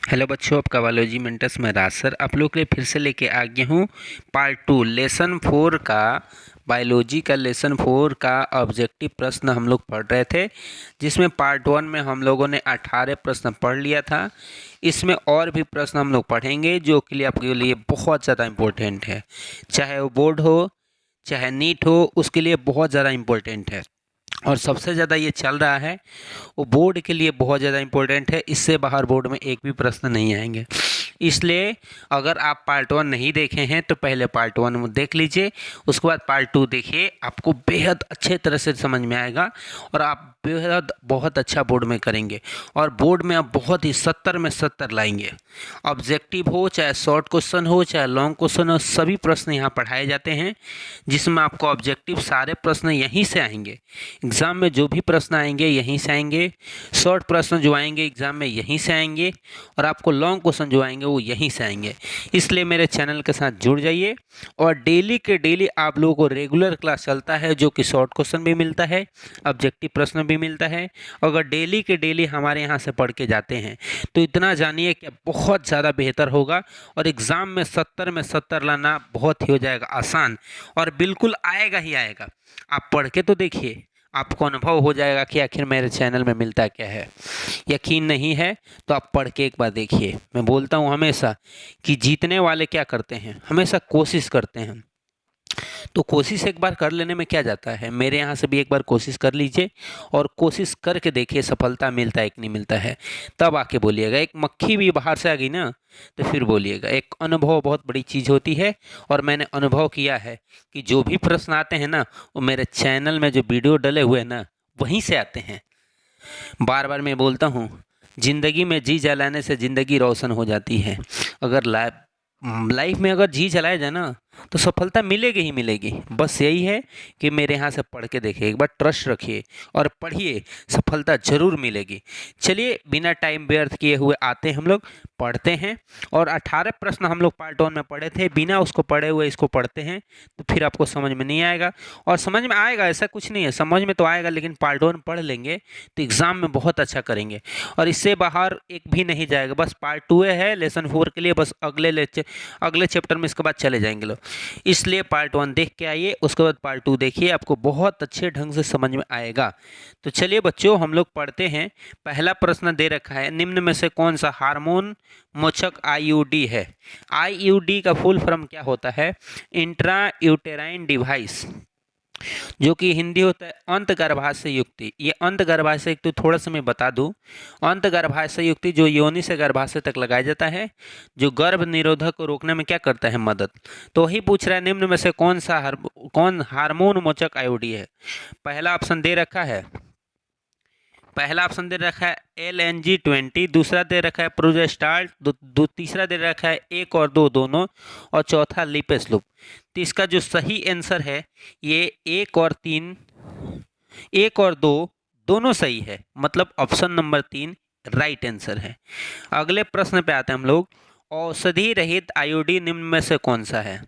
Hello बच्चों, आपका biology मेंटस में राज सर आप लोग के लिए फिर से लेके आ गया हूँ पार्ट 2 लेसन 4 का। बायोलॉजी का लेसन 4 का ऑब्जेक्टिव प्रश्न हम लोग पढ़ रहे थे, जिसमें पार्ट 1 में हम लोगों ने 18 प्रश्न पढ़ लिया था। इसमें और भी प्रश्न हम लोग पढ़ेंगे जो कि लिए आपके लिए बहुत ज़्यादा इम्पोर्टेंट है, चाहे वो बोर्ड हो चाहे नीट हो, उसके लिए बहुत ज़्यादा इम्पोर्टेंट है। और सबसे ज़्यादा ये चल रहा है वो बोर्ड के लिए बहुत ज़्यादा इम्पोर्टेंट है। इससे बाहर बोर्ड में एक भी प्रश्न नहीं आएंगे। इसलिए अगर आप पार्ट 1 नहीं देखे हैं तो पहले पार्ट 1 देख लीजिए, उसके बाद पार्ट 2 देखिए, आपको बेहद अच्छे तरह से समझ में आएगा और आप बेहद बहुत अच्छा बोर्ड में करेंगे। और बोर्ड में आप बहुत ही 70 में 70 लाएंगे। ऑब्जेक्टिव हो चाहे शॉर्ट क्वेश्चन हो चाहे लॉन्ग क्वेश्चन हो, सभी प्रश्न यहाँ पढ़ाए जाते हैं, जिसमें आपको ऑब्जेक्टिव सारे प्रश्न यहीं से आएंगे। एग्ज़ाम में जो भी प्रश्न आएंगे यहीं से आएंगे, शॉर्ट प्रश्न जो आएंगे एग्ज़ाम में यहीं से आएंगे, और आपको लॉन्ग क्वेश्चन जो आएंगे वो यहीं से आएंगे। इसलिए मेरे चैनल के साथ जुड़ जाइए और डेली के डेली आप लोगों को रेगुलर क्लास चलता है, जो कि शॉर्ट क्वेश्चन भी मिलता है, ऑब्जेक्टिव प्रश्न भी मिलता है। अगर डेली के डेली हमारे यहाँ से पढ़ के जाते हैं तो इतना जानिए कि बहुत ज़्यादा बेहतर होगा और एग्ज़ाम में 70 में 70 लाना बहुत ही हो जाएगा आसान, और बिल्कुल आएगा ही आएगा। आप पढ़ के तो देखिए, आपको अनुभव हो जाएगा कि आखिर मेरे चैनल में मिलता क्या है। यकीन नहीं है तो आप पढ़ के एक बार देखिए। मैं बोलता हूँ हमेशा कि जीतने वाले क्या करते हैं, हमेशा कोशिश करते हैं। तो कोशिश एक बार कर लेने में क्या जाता है, मेरे यहाँ से भी एक बार कोशिश कर लीजिए और कोशिश करके देखिए सफलता मिलता है कि नहीं मिलता है, तब आके बोलिएगा। एक मक्खी भी बाहर से आ गई ना तो फिर बोलिएगा। एक अनुभव बहुत बड़ी चीज़ होती है, और मैंने अनुभव किया है कि जो भी प्रश्न आते हैं ना वो मेरे चैनल में जो वीडियो डले हुए हैं ना वहीं से आते हैं। बार बार मैं बोलता हूँ, ज़िंदगी में जी जलाने से ज़िंदगी रोशन हो जाती है। अगर लाइफ में अगर जी जलाया जाए ना तो सफलता मिलेगी ही मिलेगी। बस यही है कि मेरे यहाँ से पढ़ के देखिए, एक बार ट्रस्ट रखिए और पढ़िए, सफलता ज़रूर मिलेगी। चलिए बिना टाइम व्यर्थ किए हुए आते हैं हम लोग पढ़ते हैं। और 18 प्रश्न हम लोग पार्ट 1 में पढ़े थे, बिना उसको पढ़े हुए इसको पढ़ते हैं तो फिर आपको समझ में नहीं आएगा। और समझ में आएगा ऐसा कुछ नहीं है, समझ में तो आएगा, लेकिन पार्ट 1 पढ़ लेंगे तो एग्ज़ाम में बहुत अच्छा करेंगे और इससे बाहर एक भी नहीं जाएगा। बस पार्ट 2 है लेसन 4 के लिए, बस अगले चैप्टर में इसके बाद चले जाएंगे लोग। इसलिए पार्ट 1 देख के आइए, उसके बाद पार्ट 2 देखिए, आपको बहुत अच्छे ढंग से समझ में आएगा। तो चलिए बच्चों हम लोग पढ़ते हैं। पहला प्रश्न दे रखा है, निम्न में से कौन सा हार्मोन मोचक आईयूडी है। आईयूडी का फुल फॉर्म क्या होता है, इंट्रा यूटेराइन डिवाइस, जो कि हिंदी होता है अंत गर्भाशय युक्ति। ये अंत गर्भाशय युक्ति थोड़ा सा मैं बता दूं, अंत गर्भाशय युक्ति जो योनि से गर्भाशय तक लगाया जाता है, जो गर्भ निरोधक को रोकने में क्या करता है, मदद। तो वही पूछ रहा है, निम्न में से कौन हार्मोन मोचक आईयूडी है। पहला ऑप्शन दे रखा है LNG-20, दूसरा दे रखा है प्रोजेस्टाल, तीसरा दे रखा है 1 और 2 दोनों, और चौथा लिपेस्लूप। तो इसका जो सही आंसर है ये 1 और 2 दोनों सही है, मतलब ऑप्शन नंबर 3 राइट आंसर है। अगले प्रश्न पे आते हैं हम लोग, औषधि रहित आयोडीन निम्न में से कौन सा है।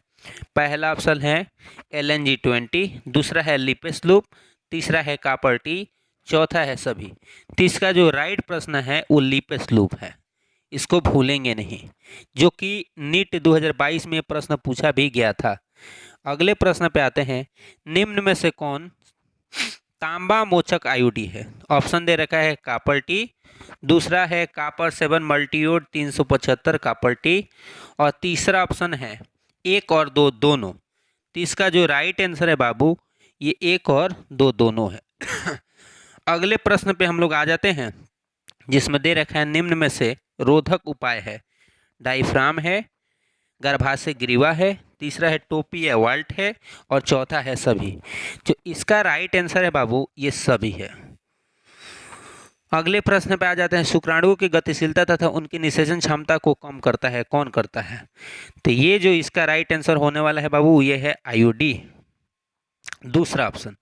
पहला ऑप्शन है LNG-20, दूसरा है लिपेस्लूप, तीसरा है कॉपर टी, चौथा है सभी। तो इसका जो राइट प्रश्न है वो लिपेस्लूप है, इसको भूलेंगे नहीं, जो कि नीट 2022 में प्रश्न पूछा भी गया था। अगले प्रश्न पे आते हैं, निम्न में से कौन तांबा मोचक आईयूडी है। ऑप्शन दे रखा है कॉपर टी, दूसरा है कॉपर 7 मल्टीयोड 375 कॉपर टी, और तीसरा ऑप्शन है 1 और 2 दोनों। तो इसका जो राइट आंसर है बाबू ये 1 और 2 दोनों है। अगले प्रश्न पे हम लोग आ जाते हैं, जिसमें दे रखा है, निम्न में से रोधक उपाय है। डायफ्राम है, गर्भाशय ग्रीवा है, तीसरा है टोपी या वाल्ट है, और चौथा है सभी। जो इसका राइट आंसर है बाबू ये सभी है। अगले प्रश्न पे आ जाते हैं, शुक्राणुओं की गतिशीलता तथा उनकी निषेचन क्षमता को कम करता है, कौन करता है। तो ये जो इसका राइट आंसर होने वाला है बाबू ये है आईयूडी, दूसरा ऑप्शन।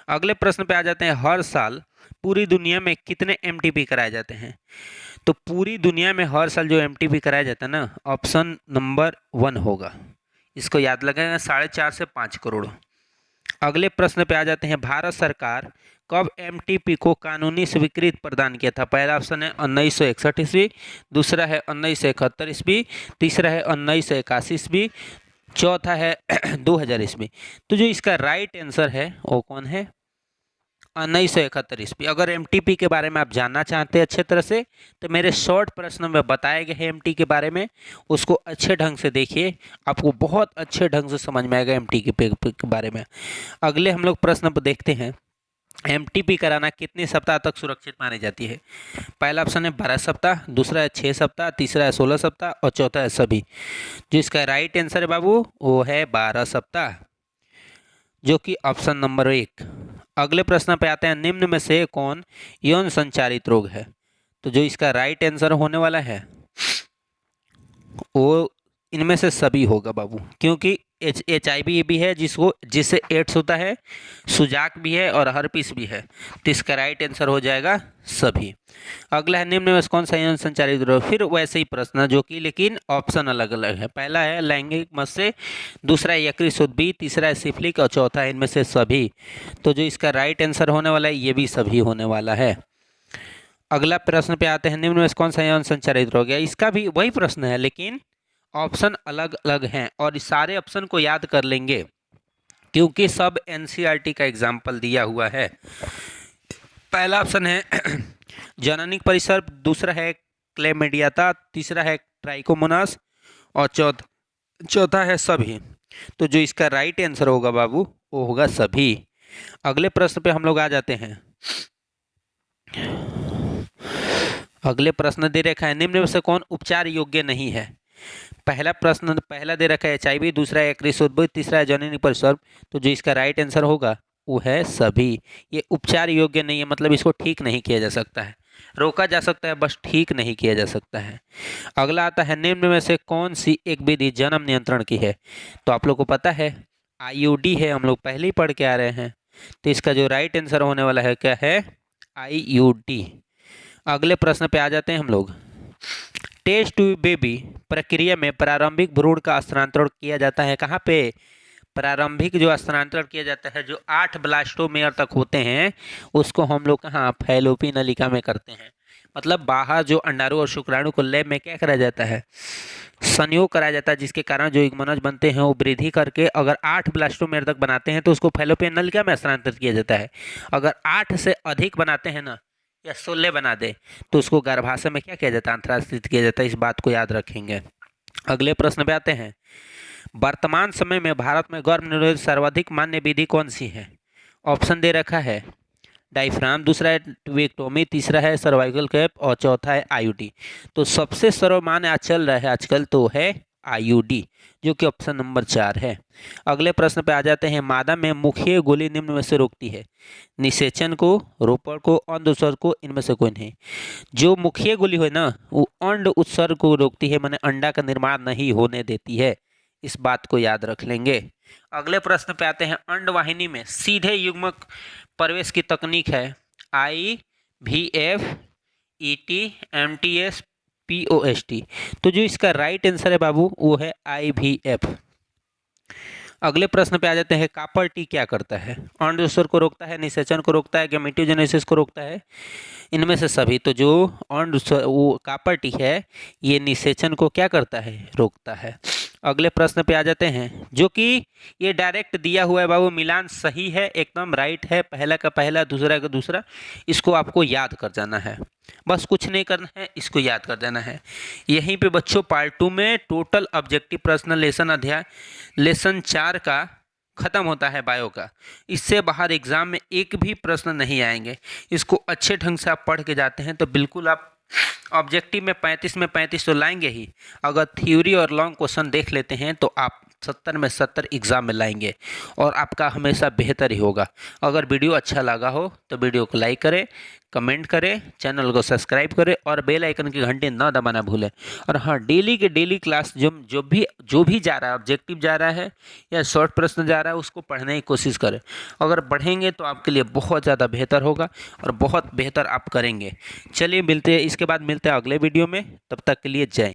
अगले प्रश्न पे आ जाते हैं, हर साल पूरी दुनिया में कितने एमटीपी कराए जाते हैं। तो पूरी दुनिया में हर साल जो एमटीपी कराया जाता है ना, ऑप्शन नंबर 1 होगा, इसको याद लगाएंगे, 4.5 से 5 करोड़। अगले प्रश्न पे आ जाते हैं, भारत सरकार कब एमटीपी को कानूनी स्वीकृति प्रदान किया था? पहला ऑप्शन है 1961 ईस्वी, दूसरा है 1971 ईस्वी, तीसरा है 1981 ईस्वी, चौथा है 2000 ईस्वी। तो जो इसका राइट आंसर है वो कौन है? 1971 ईस्वी। अगर एमटीपी के बारे में आप जानना चाहते हैं अच्छे तरह से तो मेरे शॉर्ट प्रश्न में बताए गए हैं एमटी के बारे में, उसको अच्छे ढंग से देखिए, आपको बहुत अच्छे ढंग से समझ में आएगा एमटी के बारे में। अगले हम लोग प्रश्न पर देखते हैं, एमटीपी कराना कितने सप्ताह तक सुरक्षित मानी जाती है? पहला ऑप्शन है 12 सप्ताह, दूसरा है 6 सप्ताह, तीसरा है 16 सप्ताह और चौथा है सभी। जो इसका राइट आंसर है बाबू वो है 12 सप्ताह, जो कि ऑप्शन नंबर 1। अगले प्रश्न पे आते हैं, निम्न में से कौन यौन संचारित रोग है? तो जो इसका राइट आंसर होने वाला है वो इनमें से सभी होगा बाबू, क्योंकि HIV भी है जिससे एड्स होता है, सुजाक भी है और हर्पिस भी है, तो इसका राइट आंसर हो जाएगा सभी। अगला है, निम्न में से कौन सा यौन संचारित रोग? फिर वैसे ही प्रश्न जो कि लेकिन ऑप्शन अलग अलग है। पहला है लैंगिक मत से, दूसरा है यकृत बी, तीसरा है सिफिलिस और चौथा है इनमें से सभी। तो जो इसका राइट आंसर होने वाला है ये भी सभी होने वाला है। अगला प्रश्न पे आते हैं, निम्न में से कौन सा यौन संचारित रोग है? इसका भी वही प्रश्न है लेकिन ऑप्शन अलग अलग हैं और इस सारे ऑप्शन को याद कर लेंगे क्योंकि सब एनसीईआरटी का एग्जाम्पल दिया हुआ है। पहला ऑप्शन है जननिक परिसर, दूसरा है क्लेमिडियाता, तीसरा है ट्राइकोमोनास और चौथा है सभी। तो जो इसका राइट आंसर होगा बाबू वो होगा सभी। अगले प्रश्न पे हम लोग आ जाते हैं। अगले प्रश्न दे रखा है, निम्न में से कौन उपचार योग्य नहीं है? पहला दे रखा है HIV, दूसरा है यकृत, तीसरा है जननिक परिसर। तो जो इसका राइट आंसर होगा वो है सभी। ये उपचार योग्य नहीं है, मतलब इसको ठीक नहीं किया जा सकता है, रोका जा सकता है बस ठीक नहीं किया जा सकता है। अगला आता है, निम्न में से कौन सी एक विधि जन्म नियंत्रण की है? तो आप लोग को पता है IUD है, हम लोग पहले ही पढ़ के आ रहे हैं, तो इसका जो राइट आंसर होने वाला है क्या है? IUD। अगले प्रश्न पे आ जाते हैं हम लोग। टेस्ट ट्यूब बेबी प्रक्रिया में प्रारंभिक भ्रूण का स्थानांतरण किया जाता है कहाँ पे? प्रारंभिक जो स्थानांतरण किया जाता है, जो 8 ब्लास्टोमेयर तक होते हैं उसको हम लोग कहाँ? फैलोपी नलिका में करते हैं। मतलब बाहर जो अंडाणु और शुक्राणु को लैब में क्या कराया जाता है? संयोग कराया जाता है, जिसके कारण जो इग्मनज बनते हैं वो वृद्धि करके अगर 8 ब्लास्टोमेयर तक बनाते हैं तो उसको फैलोपियन नलिका में स्थानांतरित किया जाता है। अगर 8 से अधिक बनाते हैं ना या 16 बना दे तो उसको गर्भाशय में क्या किया जाता है? अंतरास्थित किया जाता है। इस बात को याद रखेंगे। अगले प्रश्न पे आते हैं, वर्तमान समय में भारत में गर्भ निरोधक सर्वाधिक मान्य विधि कौन सी है? ऑप्शन दे रखा है डायफ्राम, दूसरा है ट्यूबेक्टोमी, तीसरा है सर्वाइकल कैप और चौथा है IUD। तो सबसे सर्वमान्य आज चल रहा है आजकल तो है IUD, जो कि ऑप्शन नंबर 4 है। अगले प्रश्न पे आ जाते हैं, मादा में मुख्य गोली निम्न में से रोकती है? निषेचन को, रोपण को, अंड उत्सर्ग को, इनमें से कोई नहीं। जो मुख्य गोली है ना वो अंड उत्सर्ग को रोकती है, माने अंडा का निर्माण नहीं होने देती है। इस बात को याद रख लेंगे। अगले प्रश्न पे आते हैं, अंड वाहिनी में सीधे युग्मक प्रवेश की तकनीक है IVF, ET, MTS, POST। तो जो इसका राइट आंसर है बाबू वो है IVF। अगले प्रश्न पे आ जाते हैं, कापर टी क्या करता है? अंड उत्सर्ग को रोकता है, निषेचन को रोकता है, गैमेटोजेनेसिस को रोकता है, इनमें से सभी। तो जो अंड वो कापर टी है ये निषेचन को क्या करता है? रोकता है। अगले प्रश्न पे आ जाते हैं, जो कि ये डायरेक्ट दिया हुआ है बाबू, मिलान सही है, एकदम राइट है, पहला का पहला दूसरा का दूसरा। इसको आपको याद कर जाना है, बस कुछ नहीं करना है, इसको याद कर देना है। यहीं पे बच्चों पार्ट 2 में टोटल ऑब्जेक्टिव प्रश्न लेसन 4 का खत्म होता है बायो का। इससे बाहर एग्जाम में एक भी प्रश्न नहीं आएंगे। इसको अच्छे ढंग से आप पढ़ के जाते हैं तो बिल्कुल आप ऑब्जेक्टिव में 35 में 35 तो लाएंगे ही। अगर थ्योरी और लॉन्ग क्वेश्चन देख लेते हैं तो आप 70 में 70 एग्जाम में लाएंगे और आपका हमेशा बेहतर ही होगा। अगर वीडियो अच्छा लगा हो तो वीडियो को लाइक करें, कमेंट करें, चैनल को सब्सक्राइब करें और बेल आइकन की घंटी ना दबाना भूलें। और हाँ, डेली के डेली क्लास जो भी जा रहा है, ऑब्जेक्टिव जा रहा है या शॉर्ट प्रश्न जा रहा है, उसको पढ़ने की कोशिश करें। अगर पढ़ेंगे तो आपके लिए बहुत ज़्यादा बेहतर होगा और बहुत बेहतर आप करेंगे। चलिए मिलते हैं, इसके बाद मिलते हैं अगले वीडियो में। तब तक के लिए जय।